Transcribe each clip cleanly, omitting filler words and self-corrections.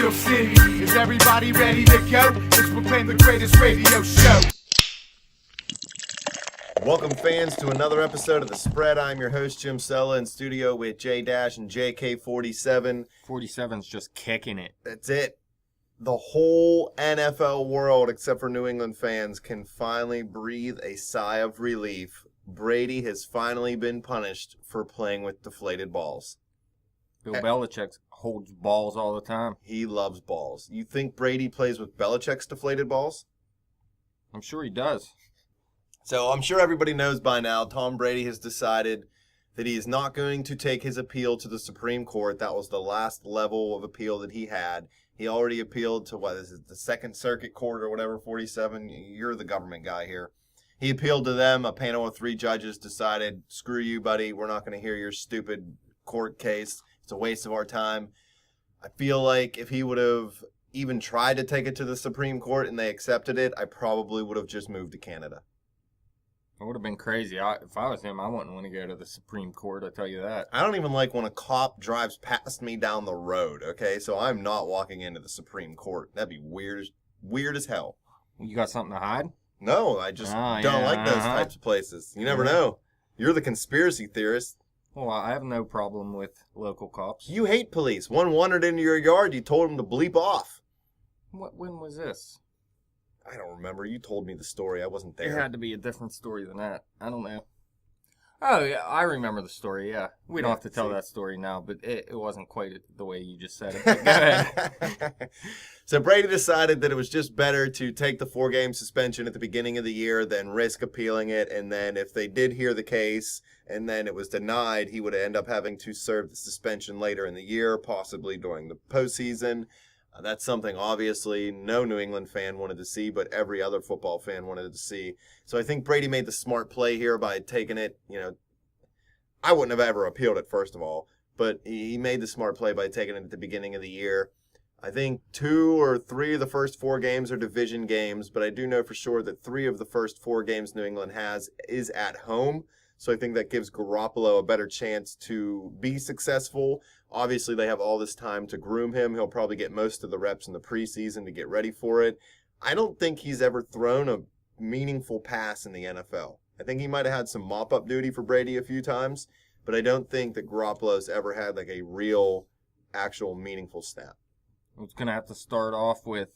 Steel City. Is everybody ready to go? It's proclaim the greatest radio show. Welcome, fans, to another episode of The Spread. I'm your host, Jim Sella, in studio with J-Dash and JK47. 47's just kicking it. That's it. The whole NFL world, except for New England fans, can finally breathe a sigh of relief. Brady has finally been punished for playing with deflated balls. Bill Belichick holds balls all the time. He loves balls. You think Brady plays with Belichick's deflated balls? I'm sure he does. So I'm sure everybody knows by now, Tom Brady has decided that he is not going to take his appeal to the Supreme Court. That was the last level of appeal that he had. He already appealed to, what is it, the Second Circuit Court or whatever, 47? You're the government guy here. He appealed to them. A panel of 3 judges decided, screw you, buddy. We're not going to hear your stupid court case. It's a waste of our time. I feel like if he would have even tried to take it to the Supreme Court and they accepted it, I probably would have just moved to Canada. It would have been crazy. If I was him, I wouldn't want to go to the Supreme Court, I'll tell you that. I don't even like when a cop drives past me down the road, okay? So I'm not walking into the Supreme Court. That'd be weird as hell. You got something to hide? No, I just don't like those types of places. You never know. You're the conspiracy theorist. Well, I have no problem with local cops. You hate police. One wandered into your yard. You told him to bleep off. When was this? I don't remember. You told me the story. I wasn't there. It had to be a different story than that. I don't know. Oh, yeah, I remember the story, yeah. We don't have to tell that story now, but it wasn't quite the way you just said it. But go ahead. So Brady decided that it was just better to take the 4-game suspension at the beginning of the year than risk appealing it, and then if they did hear the case and then it was denied, he would end up having to serve the suspension later in the year, possibly during the postseason. That's something, obviously, no New England fan wanted to see, but every other football fan wanted to see. So I think Brady made the smart play here by taking it. I wouldn't have ever appealed it, first of all, but he made the smart play by taking it at the beginning of the year. I think 2 or 3 of the first 4 games are division games, but I do know for sure that 3 of the first 4 games New England has is at home. So I think that gives Garoppolo a better chance to be successful. Obviously, they have all this time to groom him. He'll probably get most of the reps in the preseason to get ready for it. I don't think he's ever thrown a meaningful pass in the NFL. I think he might have had some mop-up duty for Brady a few times, but I don't think that Garoppolo's ever had like a real, actual meaningful snap. It's going to have to start off with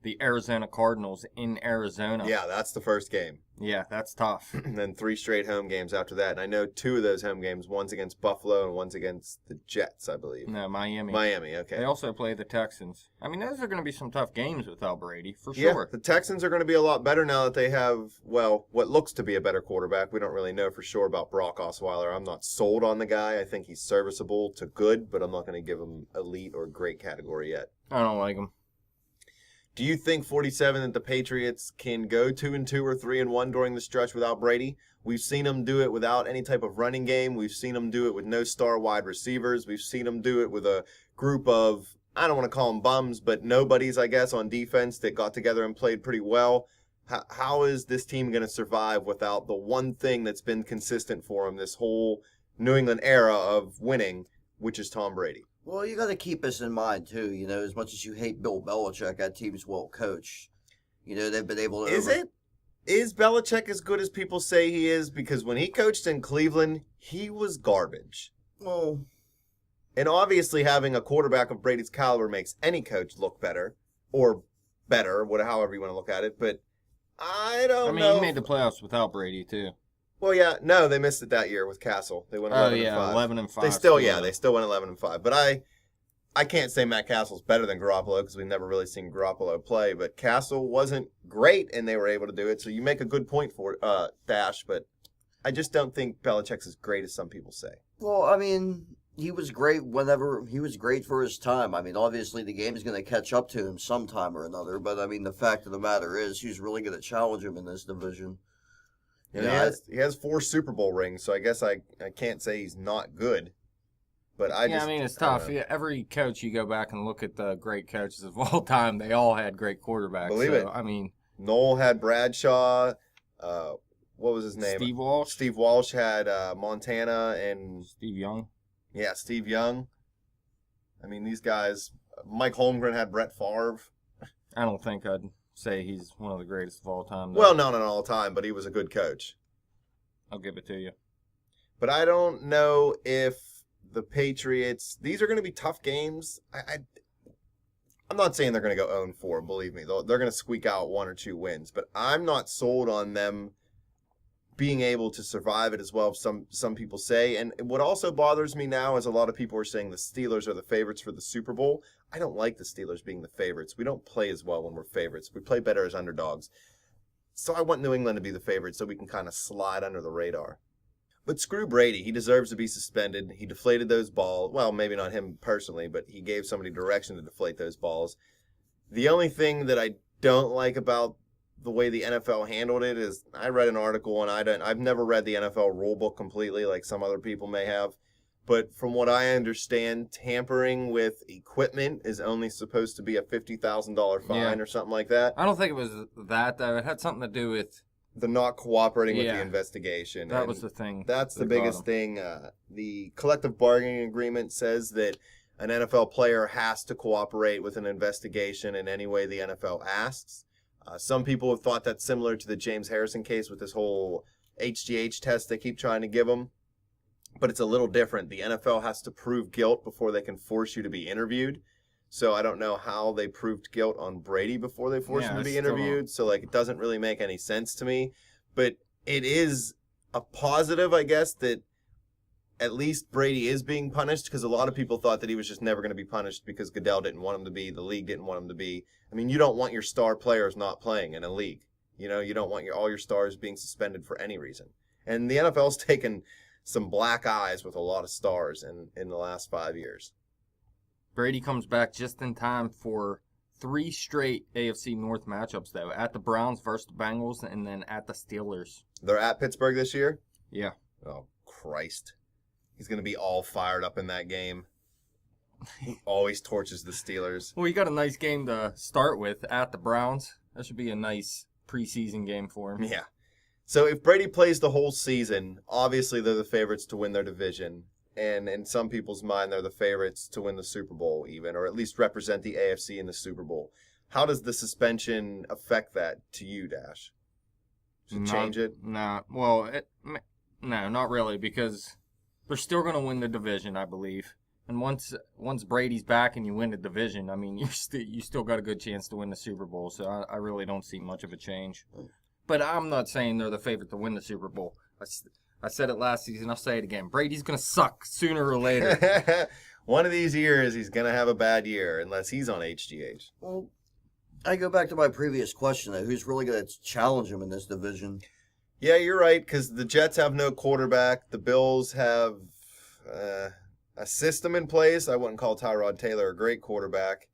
the Arizona Cardinals in Arizona. Yeah, that's the first game. Yeah, that's tough. And then 3 straight home games after that. And I know 2 of those home games, one's against Buffalo and one's against the Jets, I believe. No, Miami. Miami, okay. They also play the Texans. I mean, those are going to be some tough games without Brady, for Yeah, sure. the Texans are going to be a lot better now that they have, well, what looks to be a better quarterback. We don't really know for sure about Brock Osweiler. I'm not sold on the guy. I think he's serviceable to good, but I'm not going to give him elite or great category yet. I don't like him. Do you think 47 that the Patriots can go 2-2 or 3-1 during the stretch without Brady? We've seen them do it without any type of running game. We've seen them do it with no star wide receivers. We've seen them do it with a group of, I don't want to call them bums, but nobodies, I guess, on defense that got together and played pretty well. How is this team going to survive without the one thing that's been consistent for them this whole New England era of winning, which is Tom Brady? Well, you got to keep this in mind, too. As much as you hate Bill Belichick, that team's well coached. They've been able to... Is Belichick as good as people say he is? Because when he coached in Cleveland, he was garbage. Well... And obviously having a quarterback of Brady's caliber makes any coach look better. Or better, however you want to look at it. But I don't know. He made the playoffs without Brady, too. Well, yeah, no, they missed it that year with Castle. They went 11-5. 11-5. They still went 11-5. But I can't say Matt Castle's better than Garoppolo because we've never really seen Garoppolo play. But Castle wasn't great, and they were able to do it. So you make a good point for Dash, but I just don't think Belichick's as great as some people say. Well, he was great he was great for his time. Obviously the game is going to catch up to him sometime or another. But, the fact of the matter is who's really going to challenge him in this division? He has 4 Super Bowl rings, so I guess I can't say he's not good. But it's tough. Yeah, every coach, you go back and look at the great coaches of all time, they all had great quarterbacks. Believe it. Noel had Bradshaw. What was his name? Steve Walsh. Steve Walsh had Montana and... Steve Young. Yeah, Steve Young. These guys Mike Holmgren had Brett Favre. I don't think I'd say he's one of the greatest of all time, though. Well, not all time, but he was a good coach. I'll give it to you. But I don't know if the Patriots, these are going to be tough games. I'm not saying they're going to go 0-4, believe me. They're going to squeak out 1 or 2 wins, but I'm not sold on them being able to survive it as well as some people say. And what also bothers me now is a lot of people are saying the Steelers are the favorites for the Super Bowl. I don't like the Steelers being the favorites. We don't play as well when we're favorites. We play better as underdogs. So I want New England to be the favorite so we can kind of slide under the radar. But screw Brady. He deserves to be suspended. He deflated those balls. Well, maybe not him personally, but he gave somebody direction to deflate those balls. The only thing that I don't like about the way the NFL handled it is I read an article, and I've never read the NFL rulebook completely like some other people may have. But from what I understand, tampering with equipment is only supposed to be a $50,000 fine or something like that. I don't think it was that, though. It had something to do with The not cooperating with the investigation. That was the thing. That's the biggest thing. The collective bargaining agreement says that an NFL player has to cooperate with an investigation in any way the NFL asks. Some people have thought that's similar to the James Harrison case with this whole HGH test they keep trying to give him. But it's a little different. The NFL has to prove guilt before they can force you to be interviewed. So I don't know how they proved guilt on Brady before they forced him to be interviewed. So, it doesn't really make any sense to me. But it is a positive, I guess, that at least Brady is being punished, because a lot of people thought that he was just never going to be punished because Goodell didn't want him to be, the league didn't want him to be. I mean, you don't want your star players not playing in a league. You know, you don't want all your stars being suspended for any reason. And the NFL's taken some black eyes with a lot of stars in the last 5 years. Brady comes back just in time for 3 straight AFC North matchups, though. At the Browns versus the Bengals, and then at the Steelers. They're at Pittsburgh this year? Yeah. Oh, Christ. He's going to be all fired up in that game. He always torches the Steelers. Well, you got a nice game to start with at the Browns. That should be a nice preseason game for him. Yeah. So if Brady plays the whole season, obviously they're the favorites to win their division. And in some people's mind, they're the favorites to win the Super Bowl even, or at least represent the AFC in the Super Bowl. How does the suspension affect that to you, Dash? Does it change it? No. Well, no, not really, because they're still going to win the division, I believe. And once Brady's back and you win the division, I mean, you still got a good chance to win the Super Bowl. So I really don't see much of a change. But I'm not saying they're the favorite to win the Super Bowl. I said it last season. I'll say it again. Brady's going to suck sooner or later. One of these years, he's going to have a bad year unless he's on HGH. Well, I go back to my previous question, though. Who's really going to challenge him in this division? Yeah, you're right, because the Jets have no quarterback. The Bills have a system in place. I wouldn't call Tyrod Taylor a great quarterback.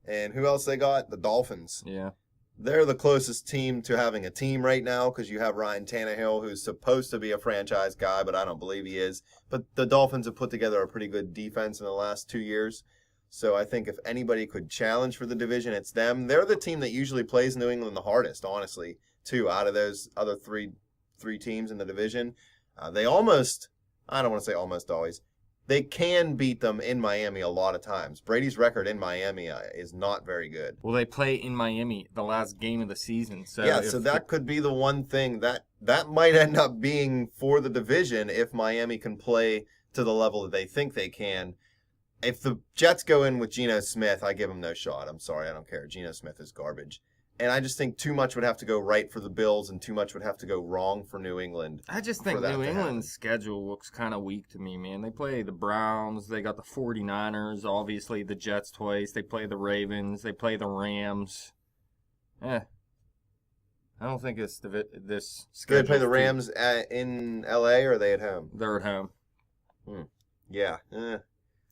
And who else they got? The Dolphins. Yeah. They're the closest team to having a team right now, because you have Ryan Tannehill, who's supposed to be a franchise guy, but I don't believe he is. But the Dolphins have put together a pretty good defense in the last 2 years. So I think if anybody could challenge for the division, it's them. They're the team that usually plays New England the hardest, honestly, too, out of those other three teams in the division. They almost, I don't want to say almost always, they can beat them in Miami a lot of times. Brady's record in Miami is not very good. Well, they play in Miami the last game of the season. So yeah, so that could be the one thing that might end up being for the division if Miami can play to the level that they think they can. If the Jets go in with Geno Smith, I give them no shot. I'm sorry, I don't care. Geno Smith is garbage. And I just think too much would have to go right for the Bills and too much would have to go wrong for New England. I just think New England's schedule looks kind of weak to me, man. They play the Browns. They got the 49ers, obviously the Jets twice. They play the Ravens. They play the Rams. I don't think this schedule. Do they play the Rams in L.A. or are they at home? They're at home. Yeah.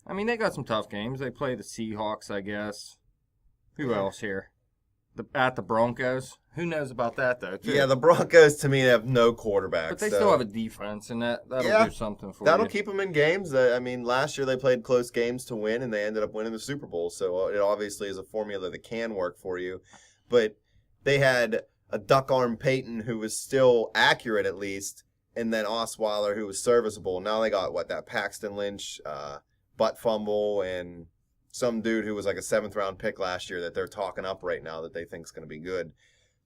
I mean, they got some tough games. They play the Seahawks, I guess. Who else here? At the Broncos. Who knows about that, though, too? Yeah, the Broncos, to me, have no quarterback. But they still have a defense, and that'll do something for that'll you. keep them in games. I mean, last year they played close games to win, and they ended up winning the Super Bowl. So it obviously is a formula that can work for you. But they had a duck arm Peyton who was still accurate, at least, and then Osweiler who was serviceable. Now they got, that Paxton Lynch butt fumble and some dude who was like a 7th-round pick last year that they're talking up right now that they think is going to be good.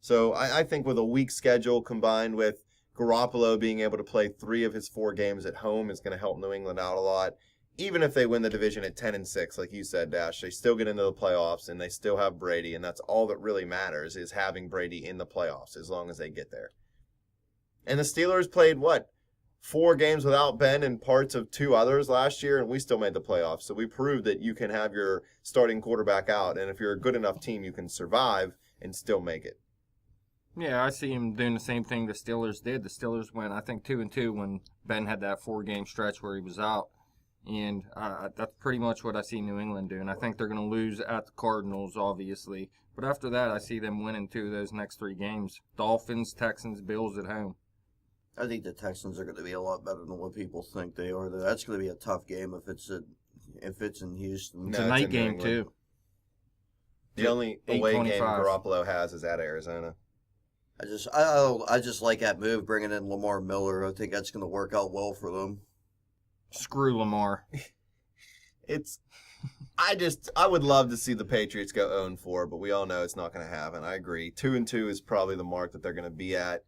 So I think with a weak schedule combined with Garoppolo being able to play 3 of his 4 games at home is going to help New England out a lot. Even if they win the division at 10-6, like you said, Dash, they still get into the playoffs and they still have Brady, and that's all that really matters is having Brady in the playoffs as long as they get there. And the Steelers played, 4 games without Ben and parts of 2 others last year, and we still made the playoffs. So we proved that you can have your starting quarterback out, and if you're a good enough team, you can survive and still make it. Yeah, I see him doing the same thing the Steelers did. The Steelers went, I think, 2-2 when Ben had that 4-game stretch where he was out. And that's pretty much what I see New England doing. I think they're going to lose at the Cardinals, obviously. But after that, I see them winning 2 of those next 3 games. Dolphins, Texans, Bills at home. I think the Texans are going to be a lot better than what people think they are. That's going to be a tough game if it's in Houston. It's a night game, too. The only away game Garoppolo has is at Arizona. I just like that move, bringing in Lamar Miller. I think that's going to work out well for them. Screw Lamar. I would love to see the Patriots go 0-4, but we all know it's not going to happen. I agree. 2-2 is probably the mark that they're going to be at.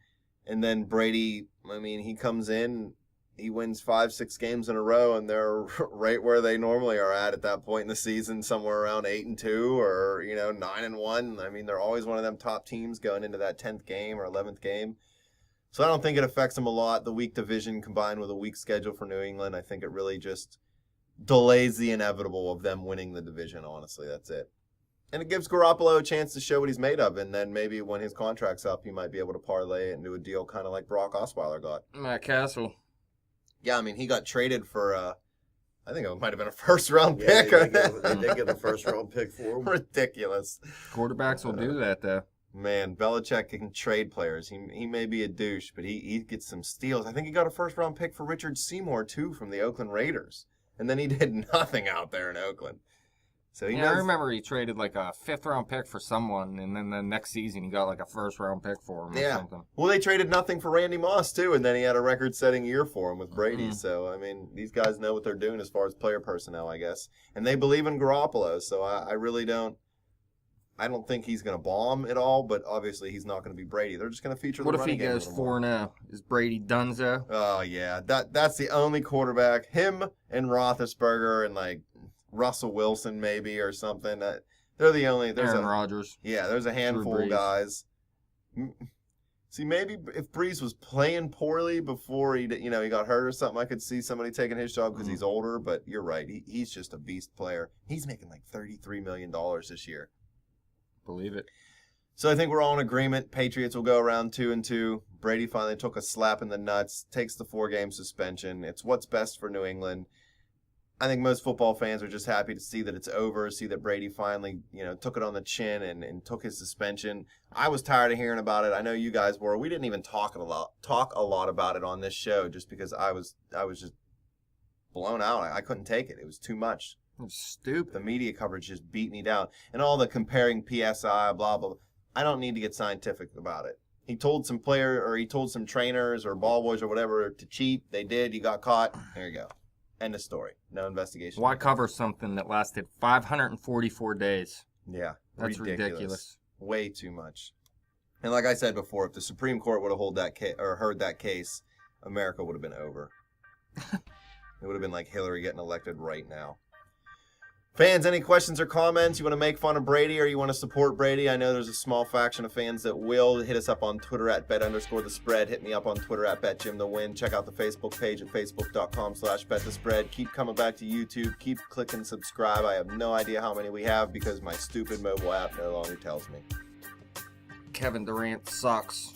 And then Brady, he comes in, he wins 5-6 games in a row, and they're right where they normally are at that point in the season, somewhere around 8-2 or 9-1. They're always one of them top teams going into that 10th game or 11th game. So I don't think it affects them a lot. The weak division combined with a weak schedule for New England, I think it really just delays the inevitable of them winning the division, honestly. That's it. And it gives Garoppolo a chance to show what he's made of, and then maybe when his contract's up, he might be able to parlay it into a deal kind of like Brock Osweiler got. Matt Castle. Yeah, he got traded for, I think it might have been a first-round pick. They did get a first-round pick for him. Ridiculous. Quarterbacks will do that, though. Man, Belichick can trade players. He may be a douche, but he gets some steals. I think he got a first-round pick for Richard Seymour, too, from the Oakland Raiders. And then he did nothing out there in Oakland. So I remember he traded like a 5th-round pick for someone, and then the next season he got like a 1st-round pick for him or something. Well, they traded nothing for Randy Moss, too, and then he had a record-setting year for him with Brady. Mm-hmm. So, these guys know what they're doing as far as player personnel, I guess. And they believe in Garoppolo, so I really don't. I don't think he's going to bomb at all, but obviously he's not going to be Brady. They're just going to feature the running game. What if he goes 4-0? Is Brady donezo? Oh, yeah. That's the only quarterback. Him and Roethlisberger and, like, Russell Wilson maybe or something. They're the only. Aaron Rodgers. Yeah, there's a handful of guys. See, maybe if Breeze was playing poorly before he got hurt or something, I could see somebody taking his job because he's older, but you're right. He's just a beast player. He's making like $33 million this year. Believe it. So I think we're all in agreement. Patriots will go around 2-2. Brady finally took a slap in the nuts, takes the 4-game suspension. It's what's best for New England. I think most football fans are just happy to see that it's over, see that Brady finally, took it on the chin and took his suspension. I was tired of hearing about it. I know you guys were. We didn't even talk a lot about it on this show just because I was just blown out. I couldn't take it. It was too much. It's stupid. The media coverage just beat me down. And all the comparing PSI, blah, blah. I don't need to get scientific about it. He told some trainers or ball boys or whatever to cheat. They did. You got caught. There you go. End of story. No investigation. Why cover something that lasted 544 days? Yeah. That's ridiculous. Way too much. And like I said before, if the Supreme Court would have heard that case, America would have been over. It would have been like Hillary getting elected right now. Fans, any questions or comments? You want to make fun of Brady or you want to support Brady? I know there's a small faction of fans that will. Hit us up on Twitter at bet_the_spread. Hit me up on Twitter at betjimthewin. Check out the Facebook page at facebook.com/betthespread. Keep coming back to YouTube. Keep clicking subscribe. I have no idea how many we have because my stupid mobile app no longer tells me. Kevin Durant sucks.